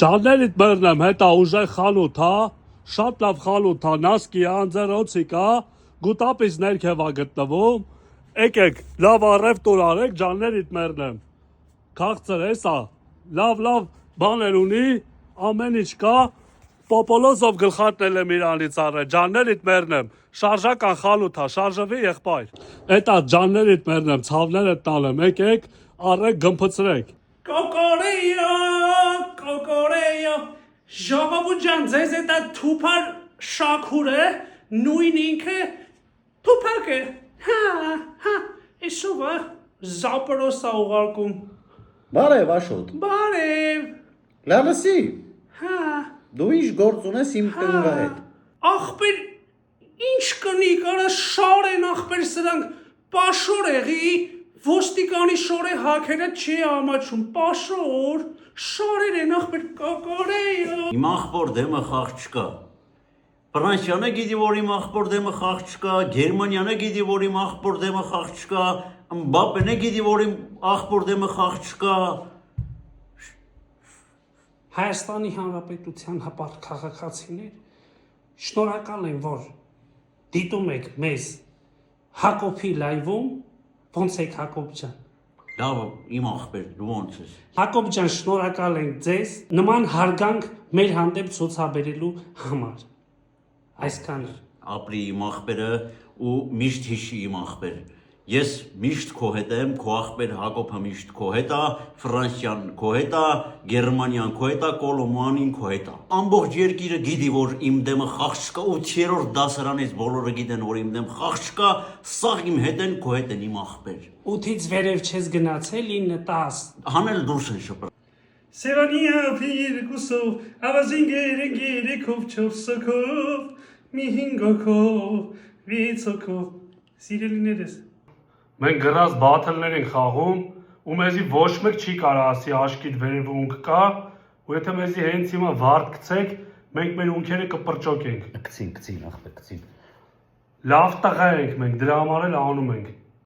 Ջաններիդ մեռնեմ, հետա ուժեղ խալութ, հա, շատ լավ խալութ, հա, նասկի անձերոցիկ, հա, գուտապից ներքև ա գտնվում, եկեք, լավ առևտուր արեք, ջաններիդ մեռնեմ, քաղցր էսա, լավ բաներ ունի, ամեն ինչ կա, Պոպոլոզով գլխատնել եմ իրանից առը, ջաններիդ մեռնեմ, շարժական խալութ, հա, շարժվի եղբայր, էտա ջաններիդ մեռնեմ, ցավներդ տալեմ, եկեք, առեք, գմփցրեք։ Կոկորեյո, ժողովուրդ ջան, ձեզ էտա թուփար շաքուր է, նույն ինքը թուփակ է, հա, իշով է, զապրոս է ուղարկում։ Բարև Աշոտ։ Բարև։ Լալսի։ Հա։ Դու ինչ գործ ունես իմ տնկա հետ։ Ախպեր, ինչ կնի, կարա շար են ախպեր սրանք, պաշորեղի, ոստիկանի շորե հակերը չի ամաչում, պաշոր, շարեր են ախպեր կոկորեյո։ Իմ ախպոր դեմը խաղ չկա։ Ֆրանսիանը գիտի, որ իմ ախպոր դեմը խաղ չկա, Գերմանիանը գիտի, որ իմ ախպոր դեմը խաղ չկա, Մբապենը գիտի, որ իմ ախպոր դեմը խաղ չկա։ Հայաստանի Հանրապետության հպարտ քաղաքացիներ, շնորհակալ եմ, որ դիտում եք մեզ Հակոբի լայվում, ոնց եք Հակոբ ջան։ Լավ, իմ ախպեր, դու ոնց ես։ Հակոբ ջան, շնորհակալ ենք ձեզ նման հարգանք մեր հանդեպ ցուցաբերելու համար։ Այսքանը։ Ապրի իմ ախպերը ու միշտ հիշի իմ ախպեր։ Ես միշտ քո հետ եմ, քո ախպեր Հակոբը միշտ քո հետ է, Ֆրանսիան քո հետ է, Գերմանիան քո հետ է, Կոլոմանին քո հետ է։ Ամբողջ երկիրը գիտի, որ իմ դեմը խաղ չկա, 8-րդ դասարանից բոլորը գիտեն, որ իմ դեմ խաղ չկա, սաղ իմ հետ են, քո հետ են իմ ախպեր։ 8-ից վերև չես գնացել 9-10։ Հանել դուրս են շփրել։ Սևանիա փիրկուսով, ավազին գերեգերեքով, 4-ով, մի 5-ով, 6-ով, սիրելիներս։ Մենք գրած բաթլներ ենք խաղում, ու մեզի ոչ մեկ չի կարա ասի աշկիդ վերևունք կա, ու եթե մեզի հենց հիմա վարդ գցեք, մենք մեր ունքերը կպրճոկենք։ Կցին, ախպեր, կցին։ Լավ տղա ենք մենք, դրա համար էլ անում ենք։